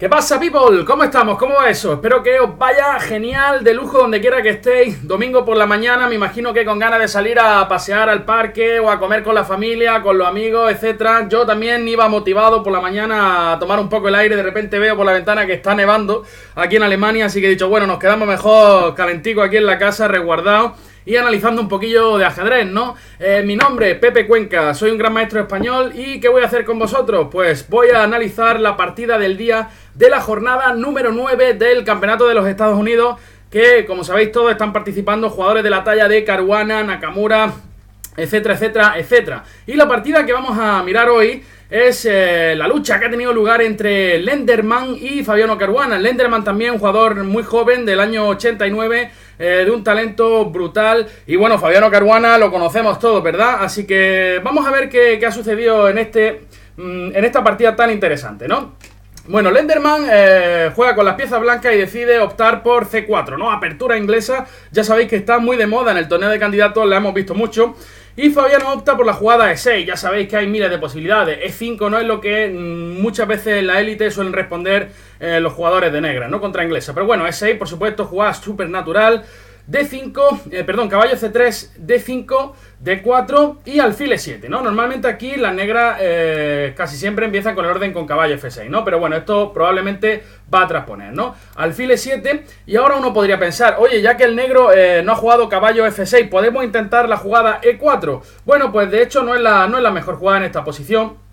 ¿Qué pasa, people? ¿Cómo estamos? ¿Cómo va eso? Espero que os vaya genial, de lujo, donde quiera que estéis. Domingo por la mañana, me imagino que con ganas de salir a pasear al parque o a comer con la familia, con los amigos, etcétera. Yo también iba motivado por la mañana a tomar un poco el aire. De repente veo por la ventana que está nevando aquí en Alemania, así que he dicho, bueno, nos quedamos mejor calenticos aquí en la casa, resguardados. Y analizando un poquillo de ajedrez, ¿no? Mi nombre, Pepe Cuenca, soy un gran maestro español. ¿Y qué voy a hacer con vosotros? Pues voy a analizar la partida del día de la jornada número 9 del Campeonato de los Estados Unidos, que, como sabéis todos, están participando jugadores de la talla de Caruana, Nakamura, etcétera, etcétera, etcétera. Y la partida que vamos a mirar hoy es la lucha que ha tenido lugar entre Lenderman y Fabiano Caruana. Lenderman también, un jugador muy joven del año 89, de un talento brutal. Y bueno, Fabiano Caruana lo conocemos todos, ¿verdad? Así que vamos a ver qué ha sucedido en esta partida tan interesante, ¿no? Bueno, Lenderman juega con las piezas blancas y decide optar por C4, ¿no? Apertura inglesa, ya sabéis que está muy de moda en el torneo de candidatos, la hemos visto mucho. Y Fabiano opta por la jugada E6, ya sabéis que hay miles de posibilidades. E5 no es lo que muchas veces en la élite suelen responder los jugadores de negra, ¿no? Contra inglesa. Pero bueno, E6, por supuesto, jugada súper natural. D5, caballo C3, D5, D4 y alfil E7, ¿no? Normalmente aquí las negras casi siempre empiezan con el orden con caballo F6, ¿no? Pero bueno, esto probablemente va a transponer, ¿no? Alfil E7 y ahora uno podría pensar, oye, ya que el negro no ha jugado caballo F6, ¿podemos intentar la jugada E4? Bueno, pues de hecho no es la mejor jugada en esta posición,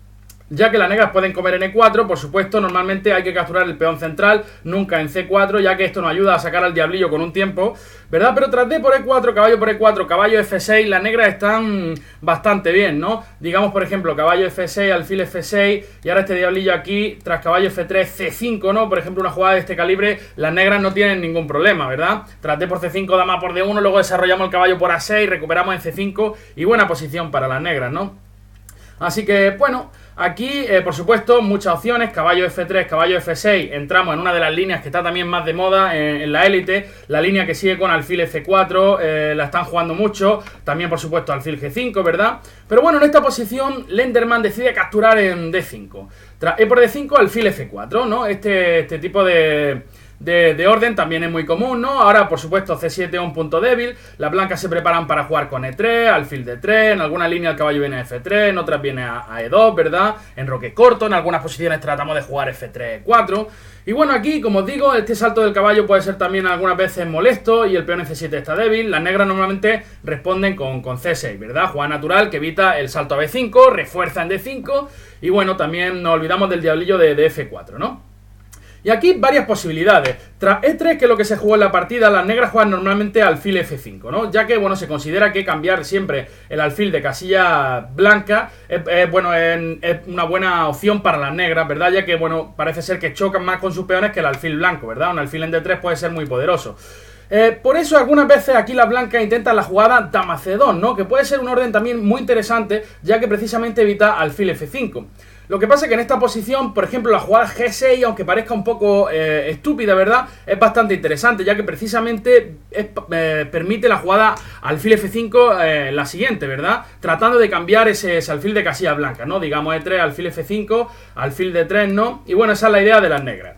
ya que las negras pueden comer en E4, por supuesto, normalmente hay que capturar el peón central, nunca en C4, ya que esto nos ayuda a sacar al diablillo con un tiempo, ¿verdad? Pero tras D por E4, caballo por E4, caballo F6, las negras están bastante bien, ¿no? Digamos, por ejemplo, caballo F6, alfil F6, y ahora este diablillo aquí, tras caballo F3, C5, ¿no? Por ejemplo, una jugada de este calibre, las negras no tienen ningún problema, ¿verdad? Tras D por C5, dama por D1, luego desarrollamos el caballo por A6, recuperamos en C5, y buena posición para las negras, ¿no? Así que, bueno, aquí, por supuesto, muchas opciones, caballo F3, caballo F6, entramos en una de las líneas que está también más de moda en la élite, la línea que sigue con alfil F4, la están jugando mucho, también, por supuesto, alfil G5, ¿verdad? Pero bueno, en esta posición, Lenderman decide capturar en D5, tras E por D5, alfil F4, ¿no? Este tipo de orden también es muy común, ¿no? Ahora, por supuesto, C7 es un punto débil. Las blancas se preparan para jugar con E3, alfil D3. En alguna línea el caballo viene a F3, en otras viene a E2, ¿verdad? En roque corto, en algunas posiciones tratamos de jugar F3, E4. Y bueno, aquí, como os digo, este salto del caballo puede ser también algunas veces molesto y el peón F7 está débil. Las negras normalmente responden con C6, ¿verdad? Jugada natural que evita el salto a B5, refuerza en D5 y bueno, también nos olvidamos del diablillo de F4, ¿no? Y aquí varias posibilidades. Tras E3, que es lo que se jugó en la partida, las negras juegan normalmente alfil F5, ¿no? Ya que, bueno, se considera que cambiar siempre el alfil de casilla blanca es una buena opción para las negras, ¿verdad? Ya que, bueno, parece ser que chocan más con sus peones que el alfil blanco, ¿verdad? Un alfil en D3 puede ser muy poderoso. Por eso algunas veces aquí las blancas intentan la jugada dama C2, ¿no? Que puede ser un orden también muy interesante, ya que precisamente evita alfil F5. Lo que pasa es que en esta posición, por ejemplo, la jugada G6, aunque parezca un poco estúpida, ¿verdad? Es bastante interesante, ya que precisamente permite la jugada alfil F5 la siguiente, ¿verdad? Tratando de cambiar ese alfil de casilla blanca, ¿no? Digamos E3, alfil F5, alfil D3, ¿no? Y bueno, esa es la idea de las negras.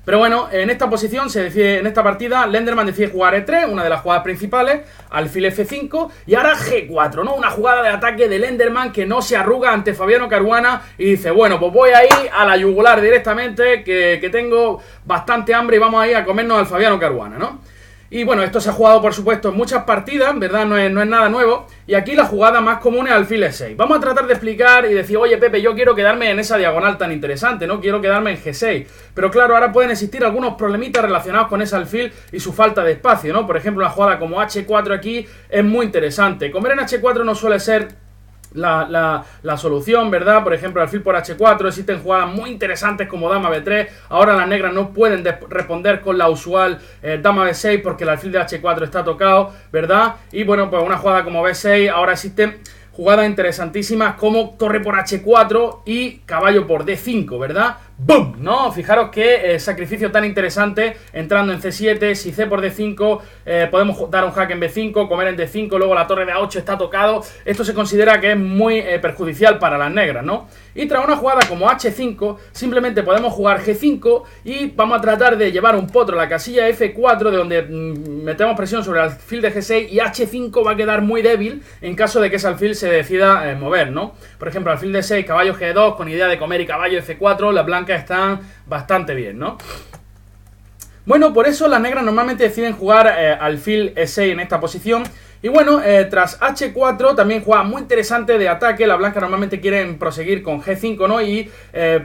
Pero bueno, en esta posición en esta partida, Lenderman decide jugar E3, una de las jugadas principales, alfil F5 y ahora G4, ¿no? Una jugada de ataque de Lenderman que no se arruga ante Fabiano Caruana y dice, bueno, pues voy ahí a la yugular directamente, que tengo bastante hambre y vamos a ir a comernos al Fabiano Caruana, ¿no? Y bueno, esto se ha jugado, por supuesto, en muchas partidas, ¿verdad? No es nada nuevo. Y aquí la jugada más común es alfil E6. Vamos a tratar de explicar y decir, oye, Pepe, yo quiero quedarme en esa diagonal tan interesante, ¿no? Quiero quedarme en G6. Pero claro, ahora pueden existir algunos problemitas relacionados con ese alfil y su falta de espacio, ¿no? Por ejemplo, una jugada como H4 aquí es muy interesante. Comer en H4 no suele ser la solución, ¿verdad? Por ejemplo, alfil por H4, existen jugadas muy interesantes como dama B3, ahora las negras no pueden responder con la usual dama B6 porque el alfil de H4 está tocado, ¿verdad? Y bueno, pues una jugada como B6, ahora existen jugadas interesantísimas como torre por H4 y caballo por D5, ¿verdad? ¡Bum! ¿No? Fijaros qué sacrificio tan interesante entrando en C7, si C por D5 podemos dar un jaque en B5, comer en D5, luego la torre de A8 está tocado. Esto se considera que es muy perjudicial para las negras, ¿no? Y tras una jugada como H5, simplemente podemos jugar G5 y vamos a tratar de llevar un potro a la casilla F4, de donde metemos presión sobre el alfil de G6, y H5 va a quedar muy débil en caso de que ese alfil se decida mover, ¿no? Por ejemplo, alfil de 6, caballo G2, con idea de comer y caballo F4, las blancas están bastante bien, ¿no? Bueno, por eso las negras normalmente deciden jugar alfil E6 en esta posición. Y bueno, tras H4 también juega muy interesante de ataque. Las blancas normalmente quieren proseguir con G5, ¿no? Y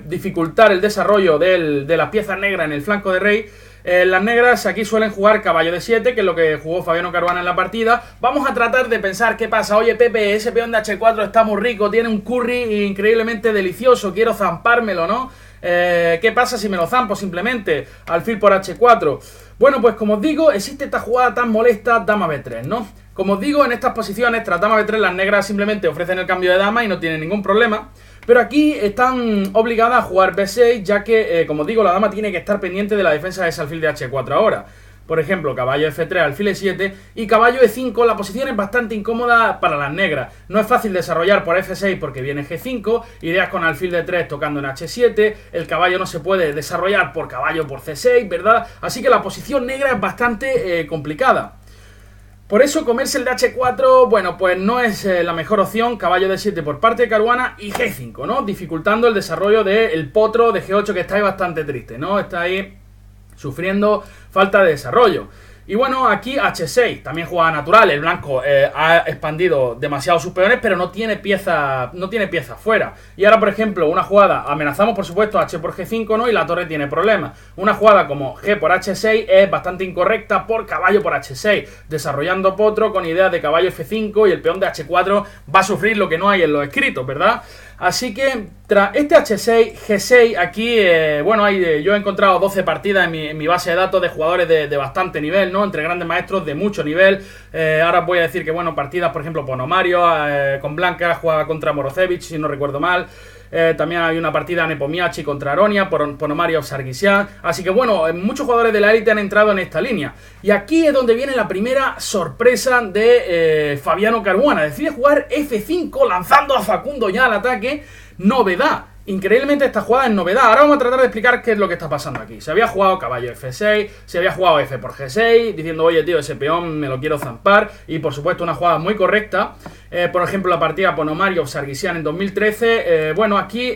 dificultar el desarrollo de las piezas negras en el flanco de rey. Las negras aquí suelen jugar caballo de 7, que es lo que jugó Fabiano Caruana en la partida. Vamos a tratar de pensar qué pasa. Oye, Pepe, ese peón de H4 está muy rico, tiene un curry increíblemente delicioso, quiero zampármelo, ¿no? ¿Qué pasa si me lo zampo simplemente? Alfil por H4. Bueno, pues como os digo, existe esta jugada tan molesta, dama B3, ¿no? Como os digo, en estas posiciones, tras dama B3, las negras simplemente ofrecen el cambio de dama y no tienen ningún problema. Pero aquí están obligadas a jugar B6, ya que, como os digo, la dama tiene que estar pendiente de la defensa de ese alfil de H4 ahora. Por ejemplo, caballo F3, alfil E7 y caballo E5. La posición es bastante incómoda para las negras. No es fácil desarrollar por F6 porque viene G5, ideas con alfil D3 tocando en H7, el caballo no se puede desarrollar por caballo por C6, ¿verdad? Así que la posición negra es bastante complicada. Por eso comerse el de H4, bueno, pues no es la mejor opción. Caballo D7 por parte de Caruana y G5, ¿no? Dificultando el desarrollo del potro de G8, que está ahí bastante triste, ¿no? Está ahí sufriendo falta de desarrollo. Y bueno, aquí H6, también jugada natural. El blanco ha expandido demasiado sus peones, pero no tiene piezas fuera. Y ahora, por ejemplo, una jugada, amenazamos por supuesto H por G5, ¿no? Y la torre tiene problemas. Una jugada como G por H6 es bastante incorrecta por caballo por H6, desarrollando potro con ideas de caballo F5, y el peón de H4 va a sufrir lo que no hay en los escritos, ¿verdad? Así que tras este H6, G6, aquí, bueno, yo he encontrado 12 partidas en mi base de datos de jugadores de bastante nivel, ¿no? Entre grandes maestros de mucho nivel. Ahora voy a decir que, bueno, partidas, por ejemplo, Ponomario, con Blanca, jugaba contra Morozevich, si no recuerdo mal. También hay una partida Nepomniachtchi contra Aronia, Ponomario Sarkisian. Así que bueno, muchos jugadores de la élite han entrado en esta línea. Y aquí es donde viene la primera sorpresa de Fabiano Caruana. Decide jugar F5 lanzando a Facundo ya al ataque. Novedad. Increíblemente esta jugada es novedad. Ahora vamos a tratar de explicar qué es lo que está pasando aquí. Se había jugado caballo F6, se había jugado F por G6, diciendo, oye tío, ese peón me lo quiero zampar. Y por supuesto una jugada muy correcta. Por ejemplo, la partida Ponomario Sarkisian en 2013. Bueno, aquí,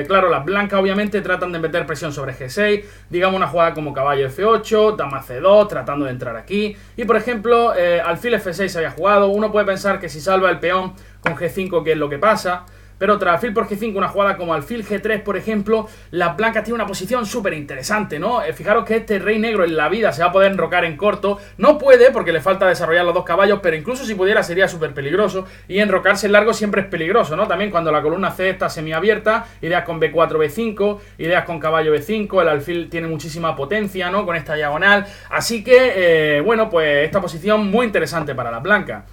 claro, las blancas obviamente tratan de meter presión sobre G6. Digamos una jugada como caballo F8, dama C2, tratando de entrar aquí. Y por ejemplo, alfil F6 se había jugado. Uno puede pensar que si salva el peón con G5, ¿qué es lo que pasa? Pero tras alfil por G5, una jugada como alfil G3, por ejemplo, las blancas tienen una posición súper interesante, ¿no? Fijaros que este rey negro en la vida se va a poder enrocar en corto. No puede porque le falta desarrollar los dos caballos, pero incluso si pudiera sería súper peligroso. Y enrocarse en largo siempre es peligroso, ¿no? También cuando la columna C está semiabierta, ideas con B4, B5, ideas con caballo B5, el alfil tiene muchísima potencia, ¿no? Con esta diagonal. Así que, bueno, pues esta posición muy interesante para las blancas.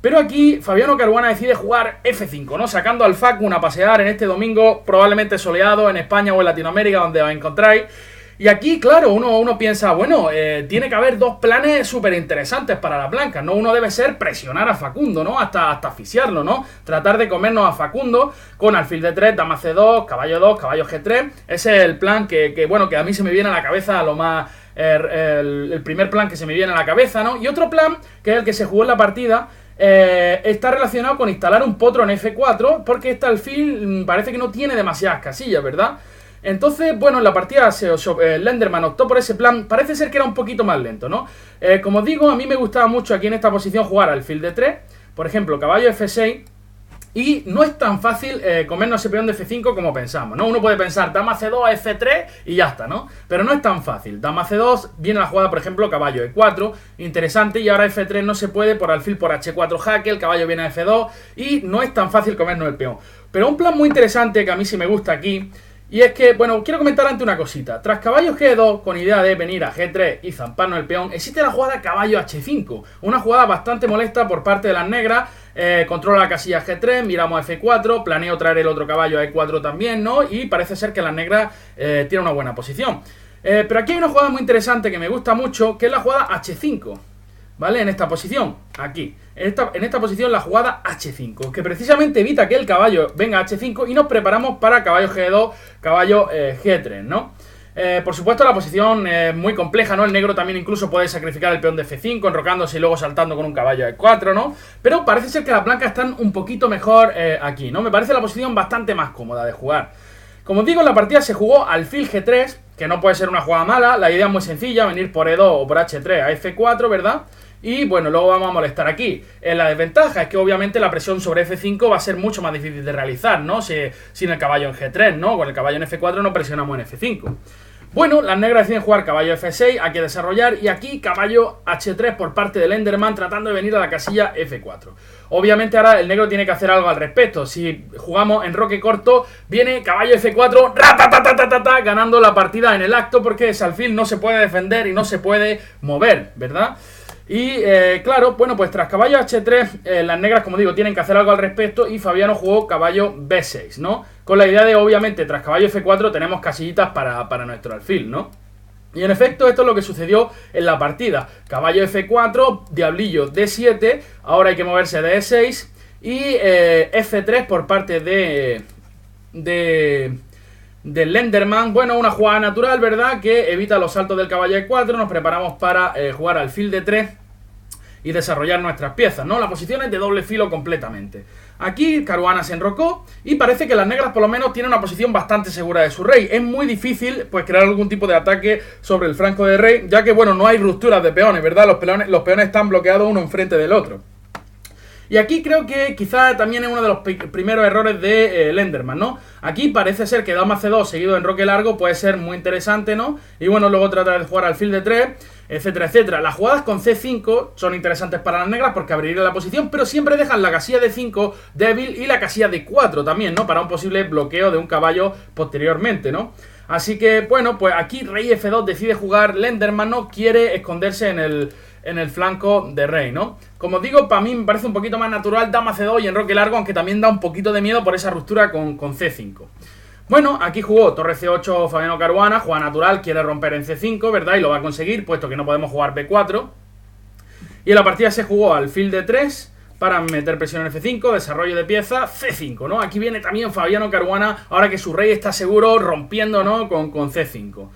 Pero aquí Fabiano Caruana decide jugar F5, ¿no? Sacando al Facu a pasear en este domingo probablemente soleado en España o en Latinoamérica, donde os encontráis. Y aquí, claro, uno piensa, bueno, tiene que haber dos planes súper interesantes para las blancas, ¿no? Uno debe ser presionar a Facundo, ¿no? Hasta asfixiarlo, ¿no? Tratar de comernos a Facundo con alfil D3, dama C2, caballo G3. Ese es el plan que bueno, que a mí se me viene a la cabeza lo más... el primer plan que se me viene a la cabeza, ¿no? Y otro plan, que es el que se jugó en la partida... está relacionado con instalar un potro en F4, porque este alfil parece que no tiene demasiadas casillas, ¿verdad? Entonces, bueno, en la partida Lenderman optó por ese plan. Parece ser que era un poquito más lento, ¿no? Como os digo, a mí me gustaba mucho aquí en esta posición jugar alfil D3, por ejemplo, caballo F6. Y no es tan fácil comernos ese peón de F5 como pensamos, ¿no? Uno puede pensar dama C2 a F3 y ya está, ¿no? Pero no es tan fácil. Dama C2, viene la jugada, por ejemplo, caballo E4, interesante, y ahora F3 no se puede por alfil por H4 jaque, el caballo viene a F2 y no es tan fácil comernos el peón. Pero un plan muy interesante que a mí sí me gusta aquí, Y es que, bueno, quiero comentar antes una cosita. Tras caballo G2, con idea de venir a G3 y zamparnos el peón, existe la jugada caballo H5. Una jugada bastante molesta por parte de las negras. Controla la casilla G3, miramos F4, planeo traer el otro caballo a E4 también, ¿no? Y parece ser que las negras tienen una buena posición. Pero aquí hay una jugada muy interesante que me gusta mucho, que es la jugada H5. ¿Vale? En esta posición, aquí. En esta posición la jugada H5, que precisamente evita que el caballo venga a H5 y nos preparamos para caballo G2, caballo G3, ¿no? Por supuesto la posición es muy compleja, ¿no? El negro también incluso puede sacrificar el peón de F5, enrocándose y luego saltando con un caballo E4, ¿no? Pero parece ser que las blancas están un poquito mejor aquí, ¿no? Me parece la posición bastante más cómoda de jugar. Como os digo, en la partida se jugó alfil G3, que no puede ser una jugada mala. La idea es muy sencilla, venir por E2 o por H3 a F4, ¿verdad? Y bueno, luego vamos a molestar aquí. La desventaja es que obviamente la presión sobre F5 va a ser mucho más difícil de realizar, ¿no? Sin el caballo en G3, ¿no? Con el caballo en F4 no presionamos en F5. Bueno, las negras deciden jugar caballo F6, hay que desarrollar, y aquí caballo H3 por parte del Enderman tratando de venir a la casilla F4. Obviamente ahora el negro tiene que hacer algo al respecto. Si jugamos en roque corto, viene caballo F4, ratatatatata, ganando la partida en el acto, porque ese alfil no se puede defender y no se puede mover, ¿verdad? Y claro, bueno, pues tras caballo H3, las negras, como digo, tienen que hacer algo al respecto, y Fabiano jugó caballo B6, ¿no? Con la idea de, obviamente, tras caballo F4 tenemos casillitas para nuestro alfil, ¿no? Y en efecto esto es lo que sucedió en la partida. Caballo F4, diablillo D7, ahora hay que moverse de E6 y F3 por parte del Enderman. Bueno, una jugada natural, ¿verdad? Que evita los saltos del caballo E4, nos preparamos para jugar alfil D3 y desarrollar nuestras piezas, ¿no? La posición es de doble filo completamente. Aquí Caruana se enrocó y parece que las negras por lo menos tienen una posición bastante segura de su rey. Es muy difícil pues crear algún tipo de ataque sobre el flanco de rey, ya que bueno, no hay rupturas de peones, ¿verdad? Los peones están bloqueados uno enfrente del otro. Y aquí creo que quizá también es uno de los primeros errores de Enderman, ¿no? Aquí parece ser que dama C2 seguido de enroque largo puede ser muy interesante, ¿no? Y bueno, luego tratar de jugar alfil D3, etcétera, etcétera. Las jugadas con C5 son interesantes para las negras porque abrirían la posición, pero siempre dejan la casilla de 5 débil y la casilla de 4 también, ¿no? Para un posible bloqueo de un caballo posteriormente, ¿no? Así que, bueno, pues aquí rey F2 decide jugar Enderman, ¿no? Quiere esconderse en el flanco de rey, ¿no? Como digo, para mí me parece un poquito más natural dama C2 y enroque largo, aunque también da un poquito de miedo por esa ruptura con C5. Bueno, aquí jugó torre C8 Fabiano Caruana, jugada natural, quiere romper en C5, ¿verdad? Y lo va a conseguir, puesto que no podemos jugar B4. Y en la partida se jugó alfil D3 para meter presión en F5, desarrollo de pieza, C5, ¿no? Aquí viene también Fabiano Caruana, ahora que su rey está seguro, rompiendo, ¿no? Con C5.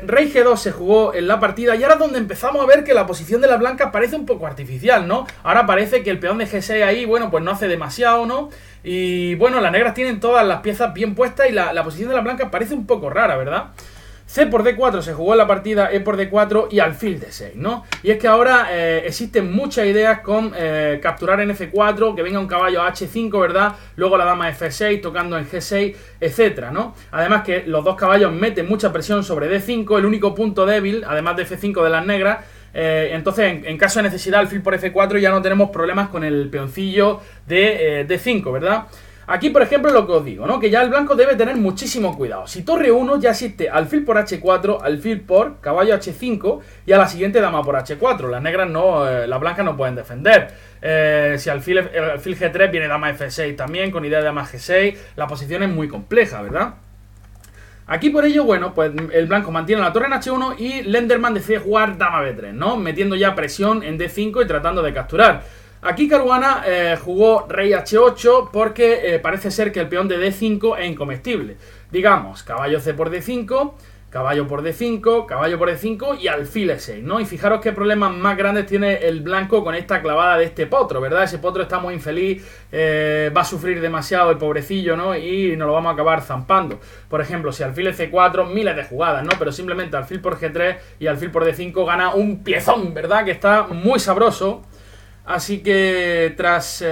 Rey G2 se jugó en la partida y ahora es donde empezamos a ver que la posición de la blanca parece un poco artificial, ¿no? Ahora parece que el peón de G6 ahí, bueno, pues no hace demasiado, ¿no? Y bueno, las negras tienen todas las piezas bien puestas y la posición de la blanca parece un poco rara, ¿verdad? C por D4 se jugó en la partida, E por D4 y alfil D6, ¿no? Y es que ahora existen muchas ideas con capturar en F4, que venga un caballo a H5, ¿verdad? Luego la dama F6, tocando en G6, etcétera, ¿no? Además que los dos caballos meten mucha presión sobre D5, el único punto débil, además de F5 de las negras. Entonces, en caso de necesidad, alfil por F4 ya no tenemos problemas con el peoncillo de D5, ¿verdad? Aquí, por ejemplo, lo que os digo, ¿no? Que ya el blanco debe tener muchísimo cuidado. Si torre 1 ya existe alfil por H4, alfil por caballo H5 y a la siguiente dama por H4. Las negras no, las blancas no pueden defender. Si alfil G3 viene dama F6 también, con idea de dama G6, la posición es muy compleja, ¿verdad? Aquí por ello, bueno, pues el blanco mantiene la torre en H1 y Enderman decide jugar dama B3, ¿no? Metiendo ya presión en D5 y tratando de capturar. Aquí Caruana jugó rey H8 porque parece ser que el peón de D5 es incomestible. Digamos, caballo C por D5, caballo por D5, caballo por D5 y alfil E6, ¿no? Y fijaros qué problemas más grandes tiene el blanco con esta clavada de este potro, ¿verdad? Ese potro está muy infeliz, va a sufrir demasiado el pobrecillo, ¿no? Y nos lo vamos a acabar zampando. Por ejemplo, si alfil C4, miles de jugadas, ¿no? Pero simplemente alfil por G3 y alfil por D5 gana un piezón, ¿verdad? Que está muy sabroso. Así que tras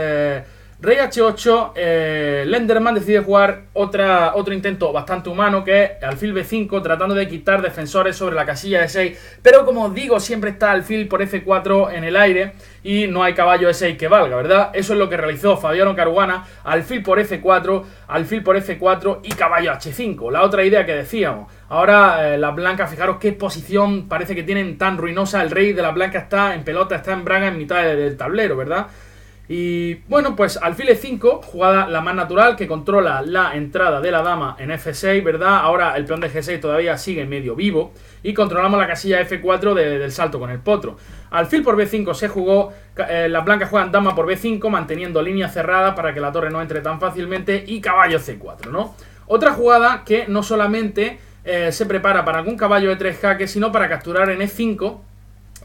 Rey H8, Lenderman decide jugar otro intento bastante humano, que es alfil B5, tratando de quitar defensores sobre la casilla de 6. Pero como os digo, siempre está alfil por F4 en el aire y no hay caballo E6 que valga, ¿verdad? Eso es lo que realizó Fabiano Caruana, alfil por F4 y caballo H5. La otra idea que decíamos. Ahora las blancas, fijaros qué posición parece que tienen tan ruinosa. El rey de las blancas está en pelota, está en braga en mitad del tablero, ¿verdad? Y bueno, pues alfil E5, jugada la más natural, que controla la entrada de la dama en F6, ¿verdad? Ahora el peón de G6 todavía sigue medio vivo y controlamos la casilla F4 del salto con el potro. Alfil por B5 se jugó, las blancas juegan dama por B5, manteniendo línea cerrada para que la torre no entre tan fácilmente, y caballo C4, ¿no? Otra jugada que no solamente se prepara para algún caballo de 3 jaque, sino para capturar en E5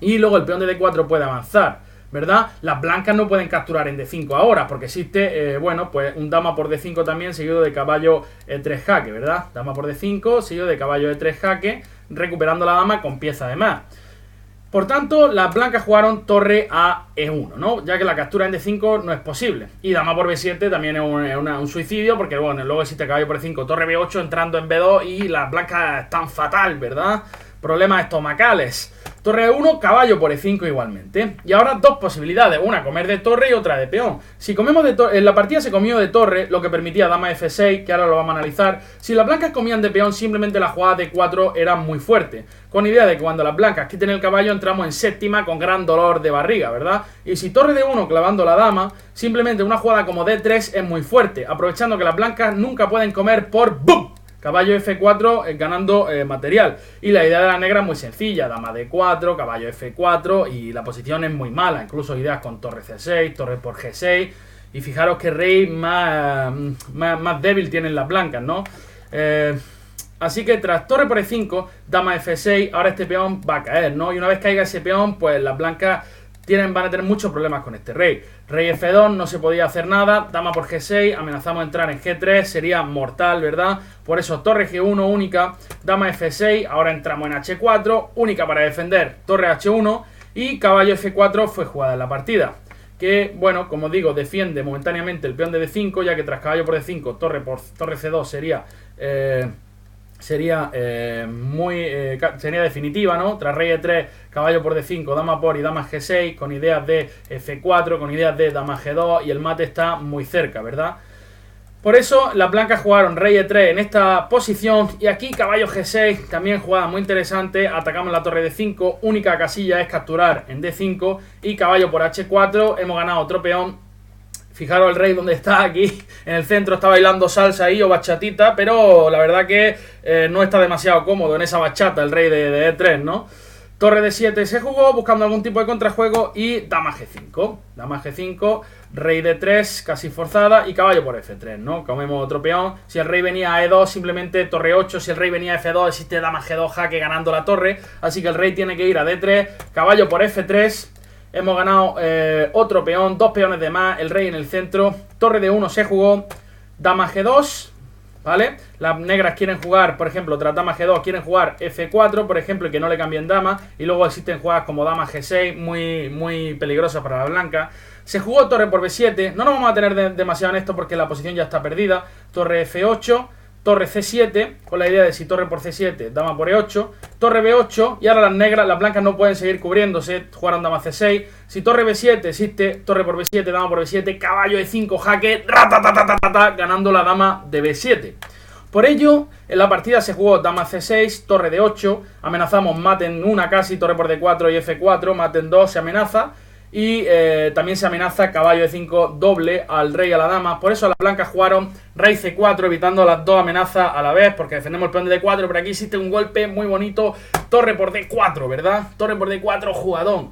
y luego el peón de D4 puede avanzar, ¿verdad? Las blancas no pueden capturar en D5 ahora, porque existe, bueno, pues un dama por D5 también, seguido de caballo E3 jaque, ¿verdad? Dama por D5, seguido de caballo E3 jaque, recuperando la dama con pieza de más. Por tanto, las blancas jugaron torre a E1, ¿no? Ya que la captura en D5 no es posible. Y dama por B7 también es un suicidio, porque, bueno, luego existe caballo por E5, torre B8 entrando en B2 y las blancas están fatal, ¿verdad? Problemas estomacales. Torre E1, caballo por E5 igualmente. Y ahora dos posibilidades, una comer de torre y otra de peón. Si comemos de torre, en la partida se comió de torre, lo que permitía dama F6, que ahora lo vamos a analizar. Si las blancas comían de peón, simplemente la jugada de 4 era muy fuerte, con idea de que cuando las blancas quiten el caballo entramos en séptima con gran dolor de barriga, ¿verdad? Y si torre de 1 clavando la dama, simplemente una jugada como D3 es muy fuerte, aprovechando que las blancas nunca pueden comer por ¡bum! Caballo F4 ganando material. Y la idea de la negra es muy sencilla, dama D4, caballo F4, y la posición es muy mala, incluso ideas con torre C6, torre por G6, y fijaros que rey más débil tienen las blancas, ¿no? Así que tras torre por E5, dama F6, ahora este peón va a caer, ¿no? Y una vez caiga ese peón, pues las blancas van a tener muchos problemas con este rey. Rey F2, no se podía hacer nada. Dama por G6, amenazamos entrar en G3, sería mortal, ¿verdad? Por eso torre G1 única, dama F6, ahora entramos en H4, única para defender, torre H1 y caballo F4 fue jugada en la partida. Que, bueno, como digo, defiende momentáneamente el peón de D5, ya que tras caballo por D5, torre C2 sería definitiva, ¿no? Tras rey E3, caballo por D5, dama por y dama G6, con ideas de F4, con ideas de dama G2, y el mate está muy cerca, ¿verdad? Por eso las blancas jugaron rey E3 en esta posición, y aquí caballo G6, también jugada muy interesante, atacamos la torre D5, única casilla es capturar en D5, y caballo por H4, hemos ganado otro peón. Fijaros el rey donde está aquí, en el centro está bailando salsa ahí o bachatita, pero la verdad que no está demasiado cómodo en esa bachata el rey de E3, ¿no? Torre D7 se jugó buscando algún tipo de contrajuego y dama G5. Dama G5, rey D3 casi forzada y caballo por F3, ¿no? Comemos otro peón. Si el rey venía a E2, simplemente torre 8. Si el rey venía a F2, existe dama G2 jaque ganando la torre. Así que el rey tiene que ir a D3, caballo por F3. Hemos ganado otro peón, dos peones de más, el rey en el centro. Torre de 1 se jugó, dama G2, ¿vale? Las negras quieren jugar, por ejemplo, tras dama G2 quieren jugar F4, por ejemplo, y que no le cambien dama. Y luego existen jugadas como dama G6, muy peligrosas para la blanca. Se jugó torre por B7, no nos vamos a tener demasiado en esto porque la posición ya está perdida. Torre F8, torre C7, con la idea de si torre por C7, dama por E8, torre B8, y ahora las blancas no pueden seguir cubriéndose, jugaron dama C6, si torre B7, existe torre por B7, dama por B7, caballo E5, jaque, ganando la dama de B7. Por ello, en la partida se jugó dama C6, torre D8, amenazamos mate en una casi, torre por D4 y F4, mate en 2, se amenaza. Y también se amenaza caballo E5 doble al rey y a la dama. Por eso las blancas jugaron rey C4, evitando las dos amenazas a la vez, porque defendemos el peón de D4. Pero aquí existe un golpe muy bonito, torre por D4, ¿verdad? Torre por D4, jugadón.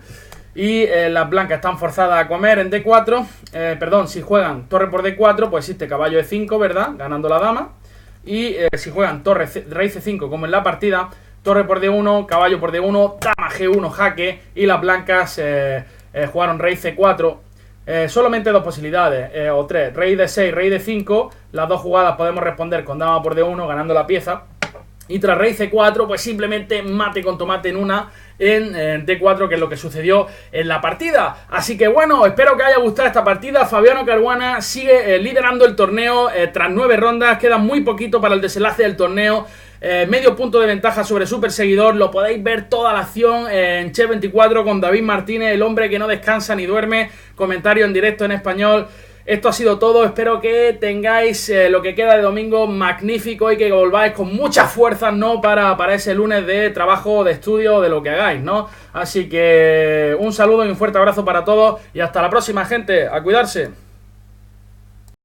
Y las blancas están forzadas a comer en D4. Si juegan torre por D4, pues existe caballo E5, ¿verdad? Ganando la dama. Y si juegan rey C5 como en la partida, torre por D1, caballo por D1, dama G1 jaque. Y las blancas jugaron rey C4, solamente dos posibilidades, o tres, rey D6, rey D5, las dos jugadas podemos responder con dama por D1 ganando la pieza, y tras rey C4 pues simplemente mate con tomate en una en D4, que es lo que sucedió en la partida. Así que bueno, espero que haya gustado esta partida. Fabiano Caruana sigue liderando el torneo tras 9 rondas, queda muy poquito para el desenlace del torneo. Medio punto de ventaja sobre su perseguidor. Lo podéis ver toda la acción en Chess24 con David Martínez, el hombre que no descansa ni duerme. Comentario en directo en español. Esto ha sido todo, espero que tengáis lo que queda de domingo magnífico y que volváis con muchas fuerzas, ¿no? Para ese lunes de trabajo, de estudio, de lo que hagáis, ¿no? Así que un saludo y un fuerte abrazo para todos y hasta la próxima, gente, a cuidarse.